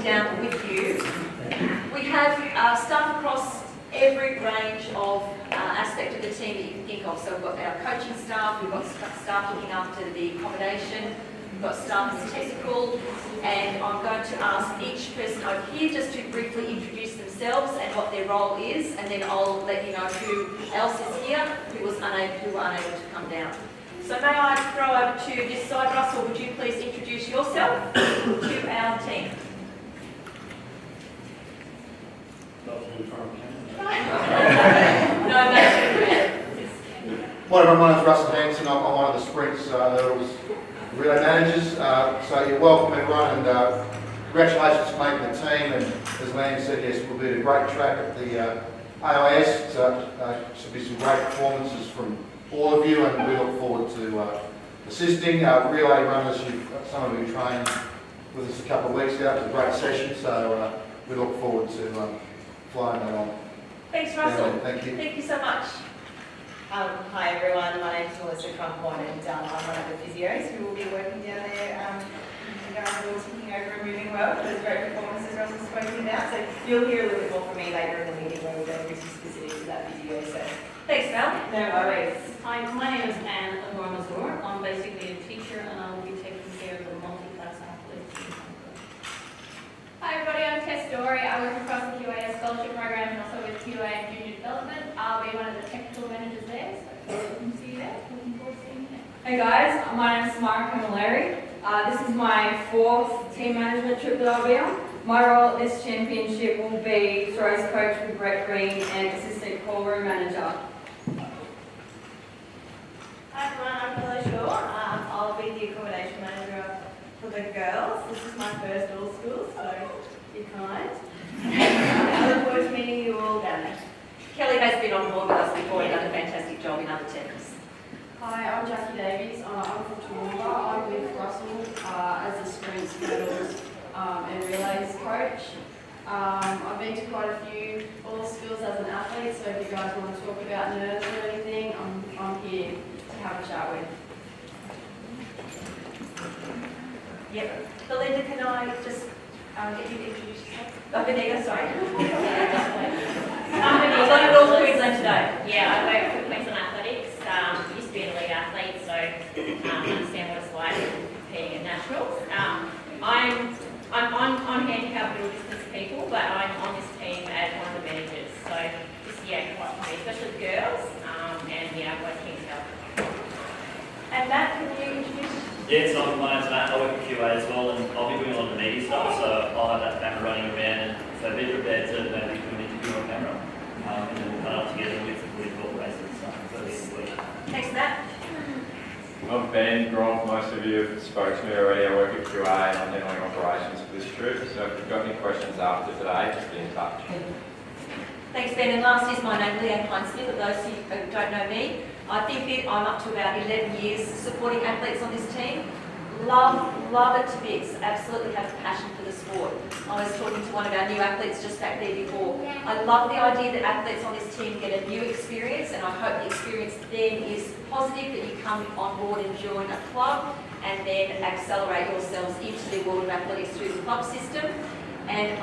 down with you. We have staff across every range of aspect of the team that you can think of. So we've got our coaching staff, we've got staff looking after the accommodation, we've got staff in the technical, and I'm going to ask each person over here just to briefly introduce themselves and what their role is, and then I'll let you know who else is here who were unable to come down. So may I throw over to this side, Russell, would you please introduce yourself to our team? Well, my name is Russell Hanson. I'm one of the sprints hurdles relay managers. So you're welcome, everyone, and congratulations for making the team. And as Lan said, yes, we'll be a great track at the AIS. Should be some great performances from all of you, and we look forward to assisting relay runners. Some of you trained with us a couple of weeks ago. It was a great session, so we look forward to flying that on. Thanks, Russell. Yeah, thank you. Thank you so much. Hi everyone, my name is Melissa Crumpon, and I'm one of the physios who will be working down there. You guys are all taking over and moving well. Those great performances Russell's spoken about. So you'll hear a little bit more from me later in the meeting when we go into specifics of that physio. So Thanks, Mel. no worries. Hi, my name is Anne Adormazor. I'm basically a teacher and I will be taking care of the multi-class athletes. Hi everybody, I'm Tess Dory. I work across the QA scholarship program and also with QA and junior development. I'll be one of the technical managers there, so looking to see you there. Looking forward to seeing you there. Hey guys, my name is Samara Camilleri. This is my 4th team management trip that I'll be on. My role at this championship will be throws coach with Brett Green and assistant call room manager. Hi everyone, I'm Bella Shaw. I'll be the accommodation manager for the girls. This is my first all school, so be kind. I look forward to meeting you all down there. Kelly has been on board with us before and done a fantastic job in other teams. Hi, I'm Jackie Davies. I'm from Toowoomba. I'm with Russell as the sprints, hurdles and relays coach. I've been to quite a few all schools as an athlete, so if you guys want to talk about nerves or anything, I'm here to have a chat with. Yep. Belinda, can I just get you to introduce yourself? Benita, sorry. I'm I've got it all for Queensland today. Yeah, I work for Queensland Athletics. Used to be an elite athlete, so understand what it's like competing at nationals. I'm handicapped middle distance people, but I'm on this team as one of the managers. So this year, quite for me, especially the girls, and yeah, both teams help. And Matt, can you introduce? Yeah, so my name's Matt. I work at QA as well, and I'll be doing a lot of the media stuff, so I'll have that camera running around, and so be prepared to maybe do an interview on camera, and then we'll cut up together with all the races. So this week. Thanks, Matt. I'm Ben Gronk. Most of you have spoke to me already. I work at QA and I'm handling operations for this trip. So if you've got any questions after today, just be in touch. Thanks, Ben. And last is my name, Leanne Pine-Smith. For those who don't know me, I think I'm up to about 11 years supporting athletes on this team. Love it to bits. Absolutely have a passion for the sport. I was talking to one of our new athletes just back there before. I love the idea that athletes on this team get a new experience, and I hope the experience then is positive, that you come on board and join a club and then accelerate yourselves into the world of athletics through the club system. And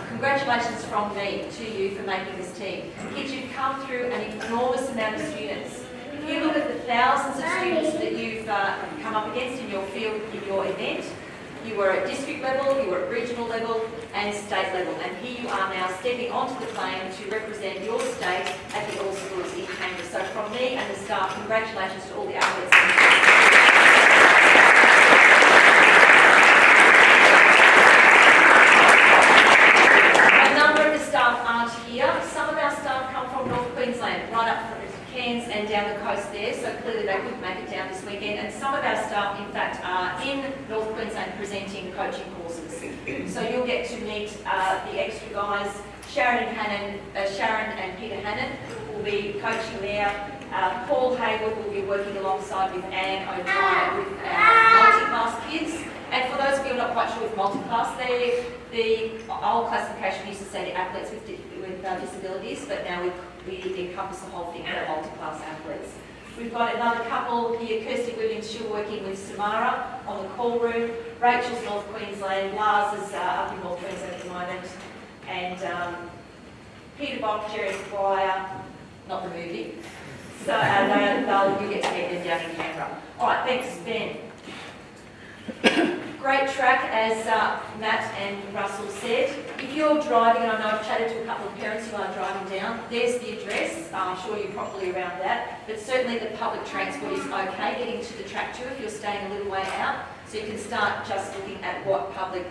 congratulations from me to you for making this team. Kids, you've come through an enormous amount of students. If you look at the thousands of students that you've come up against in your field, in your event, you were at district level, you were at regional level and state level. And here you are now stepping onto the plane to represent your state at the All Schools in Cambridge. So from me and the staff, congratulations to all the athletes. Cairns and down the coast there, so clearly they couldn't make it down this weekend. And some of our staff, in fact, are in North Queensland presenting coaching courses. So you'll get to meet the extra guys. Sharon and Peter Hannon will be coaching there. Paul Hayward will be working alongside with Anne O'Brien with multi-class kids. And for those of you who are not quite sure with multi-class, the old classification used to say the athletes with disabilities, but now we encompass the whole thing for multi-class athletes. We've got another couple here, Kirsty Williams, she's working with Samara on the call room. Rachel's North Queensland, Lars is up in North Queensland at the moment, and Peter Bock, Jerry Squire, not the movie. So you get to meet them down in Canberra. All right, thanks, Ben. Great track, as Matt and Russell said. If you're driving, and I know I've chatted to a couple of parents who are driving down, there's the address. I'm sure you're properly around that. But certainly the public transport is okay getting to the track too if you're staying a little way out. So you can start just looking at what public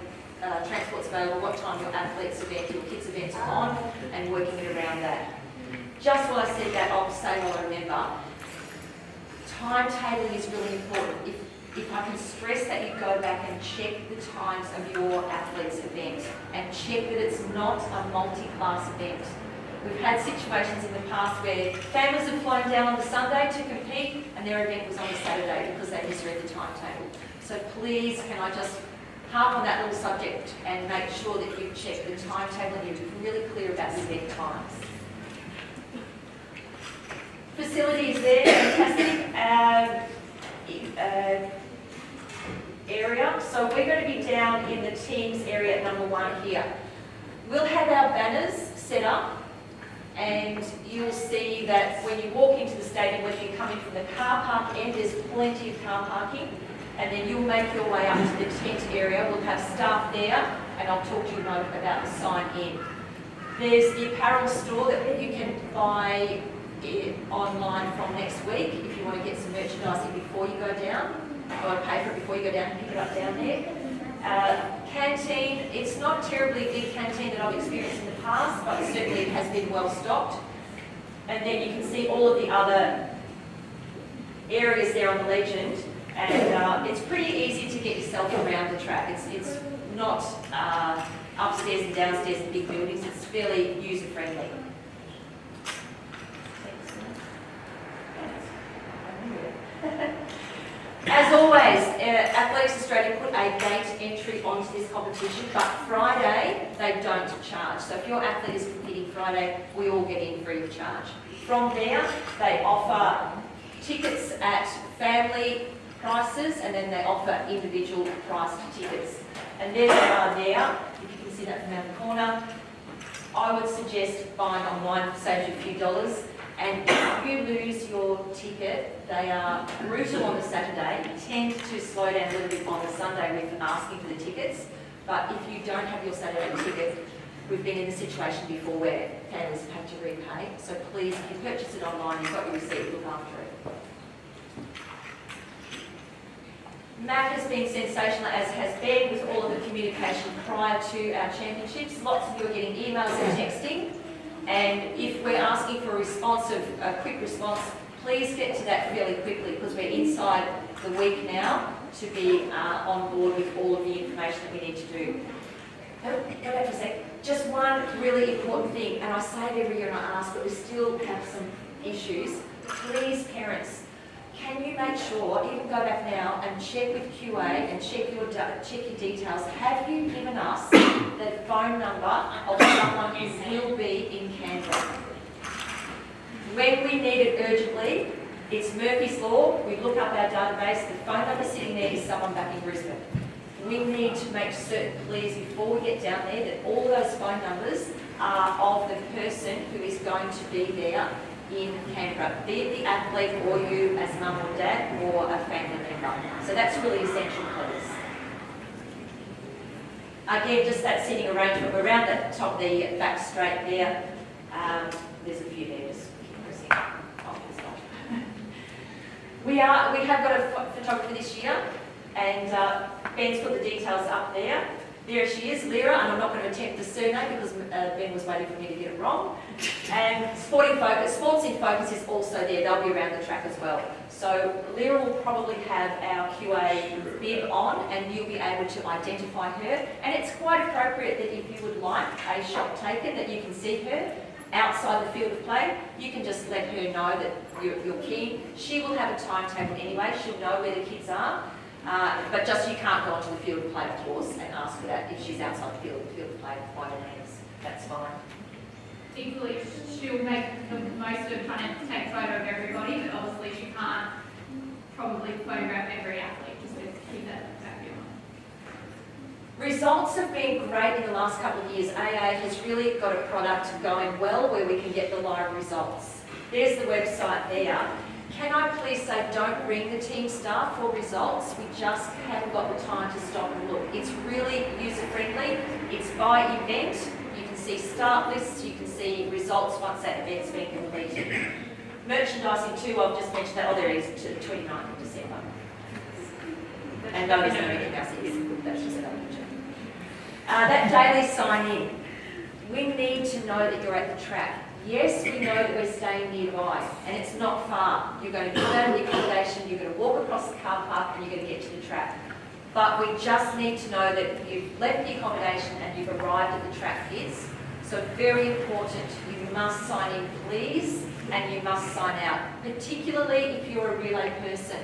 transport's available, what time your athlete's event, your kids' events are on, and working it around that. Just while I said that, I'll say what I remember. Timetabling is really important. If I can stress that you go back and check the times of your athlete's event and check that it's not a multi-class event. We've had situations in the past where families have flown down on the Sunday to compete and their event was on the Saturday because they misread the timetable. So please, can I just harp on that little subject and make sure that you check the timetable and you're really clear about the event times. Facilities there, fantastic. Area. So we're going to be down in the teams area at number 1 here. We'll have our banners set up and you'll see that when you walk into the stadium, whether you're coming from the car park end, there's plenty of car parking, and then you'll make your way up to the tent area. We'll have staff there and I'll talk to you about the sign in. There's the apparel store that you can buy online from next week if you want to get some merchandising before you go down. Or pay for it before you go down and pick it up down there. Canteen, it's not terribly big canteen that I've experienced in the past, but certainly it has been well stocked. And then you can see all of the other areas there on the legend, and it's pretty easy to get yourself around the track. It's not upstairs and downstairs in big buildings, it's fairly user-friendly. As always, Athletics Australia put a gate entry onto this competition, but Friday they don't charge. So if your athlete is competing Friday, we all get in free of charge. From there, they offer tickets at family prices, and then they offer individual priced tickets. And there they are there, if you can see that from around the corner. I would suggest buying online, saves you a few dollars. And if you lose your ticket, they are brutal on the Saturday, tend to slow down a little bit on the Sunday with asking for the tickets. But if you don't have your Saturday ticket, we've been in a situation before where families have had to repay. So please, if you purchase it online, you've got your receipt, look after it. Matt has been sensational, as has been, with all of the communication prior to our championships. Lots of you are getting emails and texting. And if we're asking for a quick response, please get to that fairly quickly because we're inside the week now to be on board with all of the information that we need to do. Go back for a sec. Just one really important thing, and I say it every year and I ask, but we still have some issues. Please, parents, can you make sure, even go back now and check with QA and check your details. Have you given us the phone number of someone who will be in Canberra? When we need it urgently, it's Murphy's Law. We look up our database. The phone number sitting there is someone back in Brisbane. We need to make certain, please, before we get down there, that all those phone numbers are of the person who is going to be there in Canberra, be it the athlete or you as mum or dad or a family member. So that's really essential, please. Again, just that seating arrangement. We're around the top, the back straight there. There's a few there, just keep pressing off this one. We have got a photographer this year, and Ben's put the details up there. There she is, Lyra, and I'm not going to attempt the surname because Ben was waiting for me to get it wrong. And Sports in Focus is also there. They'll be around the track as well. So Lyra will probably have our QA bib on and you'll be able to identify her. And it's quite appropriate that if you would like a shot taken, that you can see her outside the field of play, you can just let her know that you're keen. She will have a timetable anyway. She'll know where the kids are. But just you can't go onto the field of play, of course, and ask for that if she's outside the field of play, by all means. That's fine. Equally, she'll make the most of trying to take photo of everybody, but obviously she can't probably photograph every athlete, just to keep that back in mind. Results have been great in the last couple of years. AA has really got a product going well where we can get the live results. There's the website there. Can I please say don't ring the team staff for results? We just haven't got the time to stop and look. It's really user-friendly. It's by event. You can see start lists, you can see results once that event's been completed. Merchandising too, I've just mentioned that. Oh, there it is, 29th of December. And no, there's no anything else. That's just another picture. That daily sign-in. We need to know that you're at the track. Yes, we know that we're staying nearby, and it's not far. You're going to go down to the accommodation, you're going to walk across the car park, and you're going to get to the track. But we just need to know that you've left the accommodation and you've arrived at the track kids. So very important, you must sign in, please, and you must sign out, particularly if you're a relay person.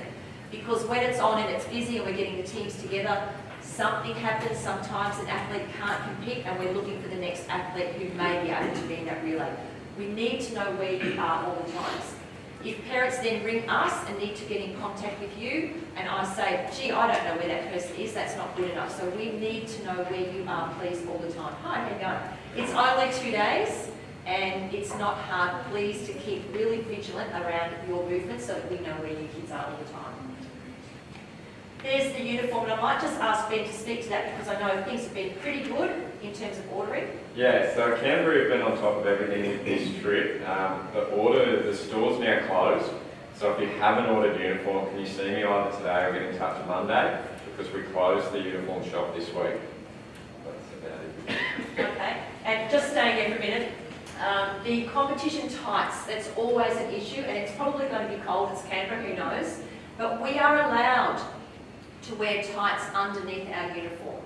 Because when it's on and it's busy and we're getting the teams together, something happens. Sometimes an athlete can't compete and we're looking for the next athlete who may be able to be in that relay. We need to know where you are all the times. If parents then ring us and need to get in contact with you, and I say, gee, I don't know where that person is, that's not good enough. So we need to know where you are, please, all the time. Hi, how you going? It's only 2 days, and it's not hard. Please to keep really vigilant around your movements so that we know where your kids are all the time. There's the uniform, and I might just ask Ben to speak to that because I know things have been pretty good in terms of ordering. Yeah, so Canterbury have been on top of everything with this trip. The store's now closed, so if you haven't ordered uniform, can you see me either today or get in touch Monday, because we closed the uniform shop this week. That's about it. Okay, and just staying there for a minute, the competition tights, that's always an issue, and it's probably going to be cold, it's Canberra, who knows, but we are allowed to wear tights underneath our uniform.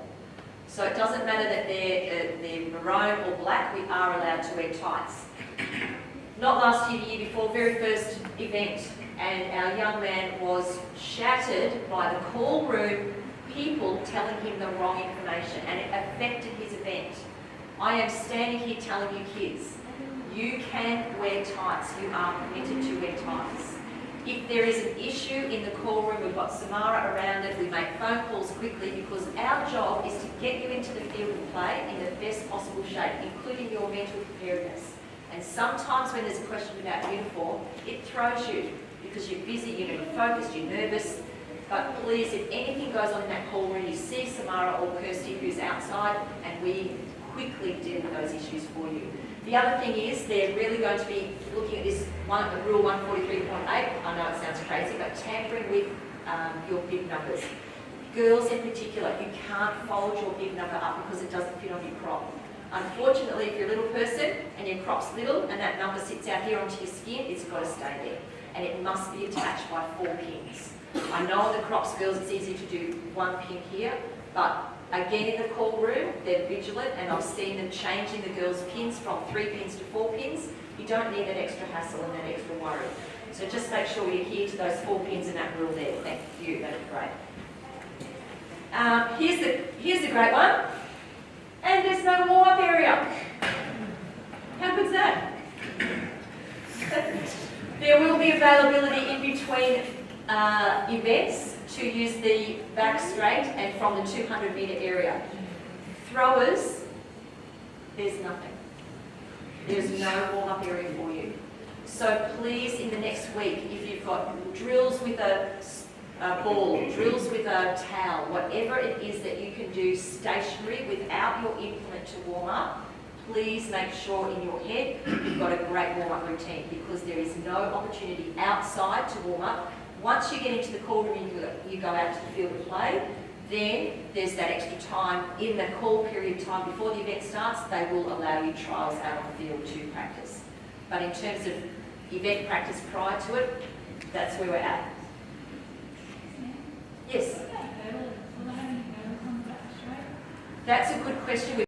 So it doesn't matter that they're maroon or black, we are allowed to wear tights. Not last year, the year before, very first event, and our young man was shattered by the call room people telling him the wrong information, and it affected his event. I am standing here telling you kids, you can wear tights, you are permitted to wear tights. If there is an issue in the call room, we've got Samara around it, we make phone calls quickly because our job is to get you into the field of play in the best possible shape, including your mental preparedness. And sometimes when there's a question about uniform, it throws you because you're busy, you're not focused, you're nervous. But please, if anything goes on in that call room, you see Samara or Kirsty who's outside, and we quickly deal with those issues for you. The other thing is they're really going to be looking at this rule 143.8. I know it sounds crazy, but tampering with your bib numbers. Girls in particular, you can't fold your bib number up because it doesn't fit on your crop. Unfortunately, if you're a little person and your crop's little and that number sits out here onto your skin, it's got to stay there. And it must be attached by 4 pins. I know in the crops girls it's easy to do 1 pin here, but again, in the call room, they're vigilant, and I've seen them changing the girls' pins from 3 pins to 4 pins. You don't need that extra hassle and that extra worry. So just make sure you adhere to those 4 pins in that rule there. Thank you, that'd be great. Here's the great one. And there's no warm-up area. How good's that? There will be availability in between events to use the back straight and from the 200 metre area. Throwers, there's nothing. There's no warm-up area for you. So please, in the next week, if you've got drills with a ball, drills with a towel, whatever it is that you can do stationary without your implement to warm up, please make sure in your head you've got a great warm-up routine, because there is no opportunity outside to warm up. Once you get into the call room and you go out to the field of play, then there's that extra time in the call period time before the event starts. They will allow you trials out on the field to practice. But in terms of event practice prior to it, that's where we're at. Yes? That's a good question.